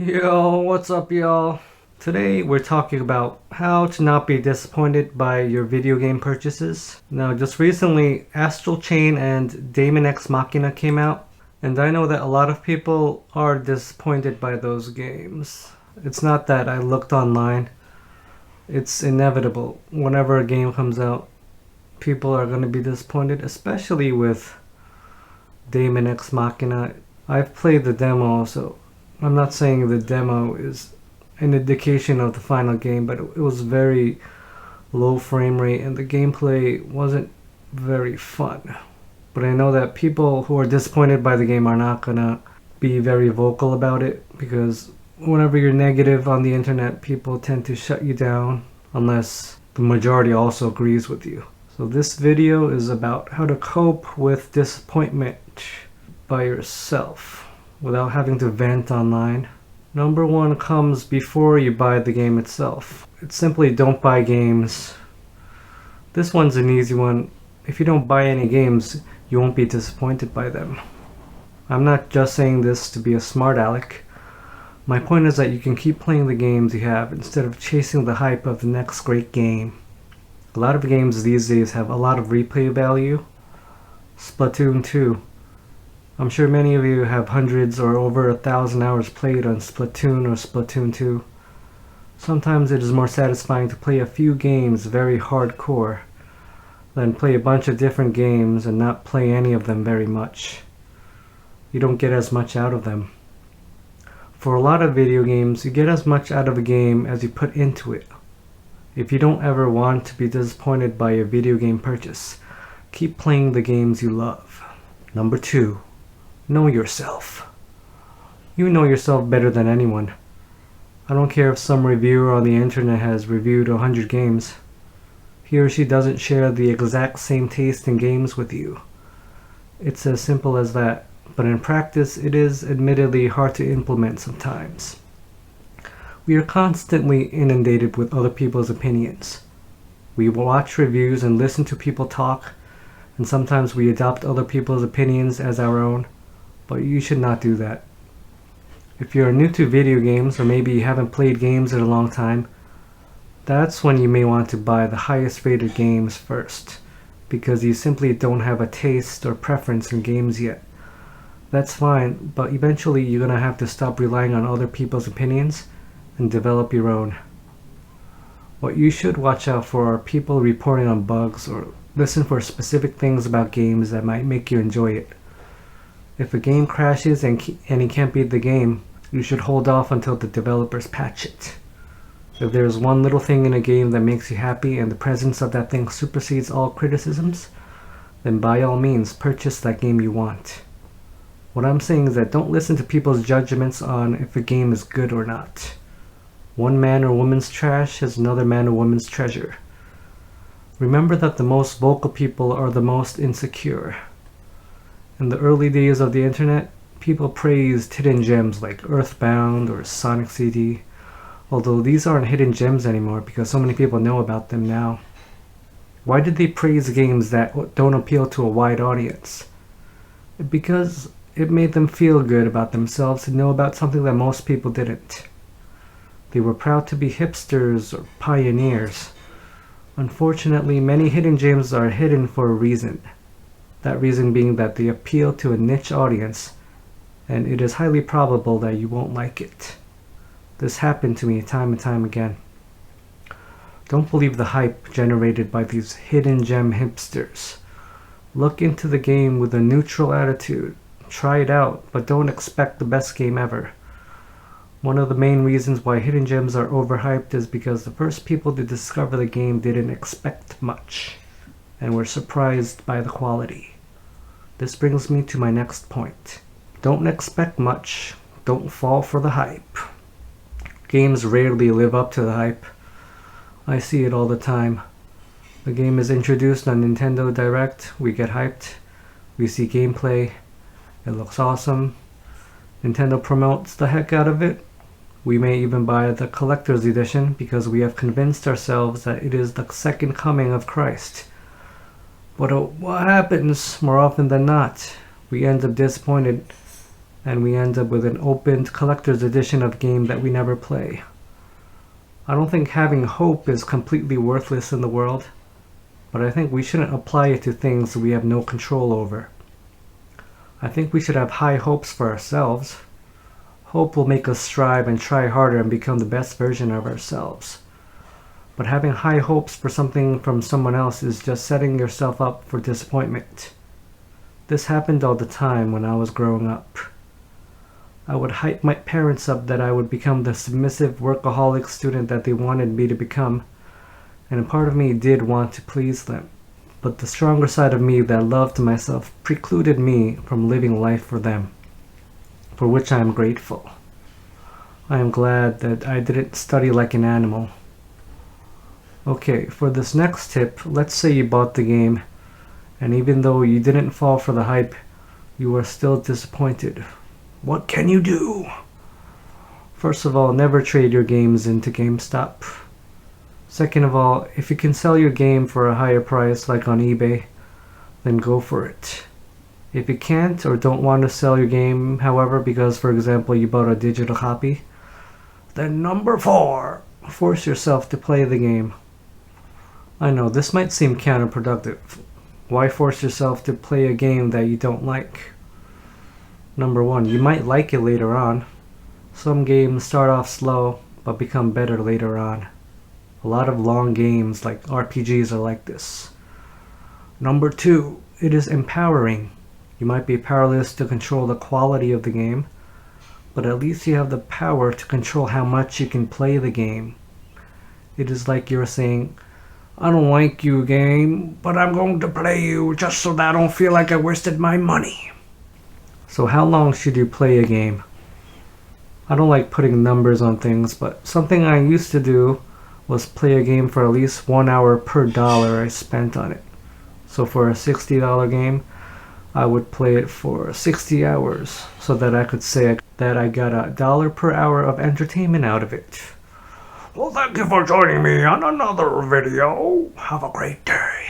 Yo, what's up, y'all? Today we're talking about how to not be disappointed by your video game purchases. Now, just recently, Astral Chain and Daemon X Machina came out, and I know that a lot of people are disappointed by those games. It's not that I looked online, it's inevitable. Whenever a game comes out, people are going to be disappointed, especially with Daemon X Machina. I've played the demo, so I'm not saying the demo is an indication of the final game, but it was very low frame rate and the gameplay wasn't very fun. But I know that people who are disappointed by the game are not gonna be very vocal about it, because whenever you're negative on the internet, people tend to shut you down unless the majority also agrees with you. So this video is about how to cope with disappointment by yourself without having to vent online. Number one comes before you buy the game itself. It's simply don't buy games. This one's an easy one. If you don't buy any games, you won't be disappointed by them. I'm not just saying this to be a smart aleck. My point is that you can keep playing the games you have instead of chasing the hype of the next great game. A lot of games these days have a lot of replay value. Splatoon 2. I'm sure many of you have hundreds or over 1,000 hours played on Splatoon or Splatoon 2. Sometimes it is more satisfying to play a few games very hardcore than play a bunch of different games and not play any of them very much. You don't get as much out of them. For a lot of video games, you get as much out of a game as you put into it. If you don't ever want to be disappointed by a video game purchase, keep playing the games you love. Number 2. Know yourself. You know yourself better than anyone. I don't care if some reviewer on the internet has reviewed 100 games. He or she doesn't share the exact same taste in games with you. It's as simple as that, but in practice it is admittedly hard to implement sometimes. We are constantly inundated with other people's opinions. We watch reviews and listen to people talk, and sometimes we adopt other people's opinions as our own. But you should not do that. If you're new to video games, or maybe you haven't played games in a long time, that's when you may want to buy the highest rated games first, because you simply don't have a taste or preference in games yet. That's fine, but eventually you're gonna have to stop relying on other people's opinions and develop your own. What you should watch out for are people reporting on bugs, or listen for specific things about games that might make you enjoy it. If a game crashes and you can't beat the game, you should hold off until the developers patch it. If there's one little thing in a game that makes you happy and the presence of that thing supersedes all criticisms, then by all means purchase that game you want. What I'm saying is that don't listen to people's judgments on if a game is good or not. One man or woman's trash is another man or woman's treasure. Remember that the most vocal people are the most insecure. In the early days of the internet, people praised hidden gems like Earthbound or Sonic CD, although these aren't hidden gems anymore because so many people know about them now. Why did they praise games that don't appeal to a wide audience? Because it made them feel good about themselves to know about something that most people didn't. They were proud to be hipsters or pioneers. Unfortunately, many hidden gems are hidden for a reason. That reason being that they appeal to a niche audience, and it is highly probable that you won't like it. This happened to me time and time again. Don't believe the hype generated by these hidden gem hipsters. Look into the game with a neutral attitude. Try it out, but don't expect the best game ever. One of the main reasons why hidden gems are overhyped is because the first people to discover the game didn't expect much and were surprised by the quality. This brings me to my next point. Don't expect much. Don't fall for the hype. Games rarely live up to the hype. I see it all the time. The game is introduced on Nintendo Direct, we get hyped. We see gameplay. It looks awesome. Nintendo promotes the heck out of it. We may even buy the collector's edition because we have convinced ourselves that it is the second coming of Christ. But what happens more often than not? We end up disappointed and we end up with an opened collector's edition of a game that we never play. I don't think having hope is completely worthless in the world, but I think we shouldn't apply it to things we have no control over. I think we should have high hopes for ourselves. Hope will make us strive and try harder and become the best version of ourselves. But having high hopes for something from someone else is just setting yourself up for disappointment. This happened all the time when I was growing up. I would hype my parents up that I would become the submissive workaholic student that they wanted me to become, and a part of me did want to please them. But the stronger side of me that loved myself precluded me from living life for them, for which I am grateful. I am glad that I didn't study like an animal. Okay, for this next tip, let's say you bought the game, and even though you didn't fall for the hype, you are still disappointed. What can you do? First of all, never trade your games into GameStop. Second of all, if you can sell your game for a higher price like on eBay, then go for it. If you can't or don't want to sell your game, however, because for example you bought a digital copy, then number 4, force yourself to play the game. I know this might seem counterproductive. Why force yourself to play a game that you don't like? Number 1, you might like it later on. Some games start off slow but become better later on. A lot of long games like RPGs are like this. Number 2, it is empowering. You might be powerless to control the quality of the game, but at least you have the power to control how much you can play the game. It is like you're saying, I don't like you, game, but I'm going to play you just so that I don't feel like I wasted my money. So how long should you play a game? I don't like putting numbers on things, but something I used to do was play a game for at least 1 hour per dollar I spent on it. So for a $60 game, I would play it for 60 hours so that I could say that I got $1 per hour of entertainment out of it. Well, thank you for joining me on another video. Have a great day.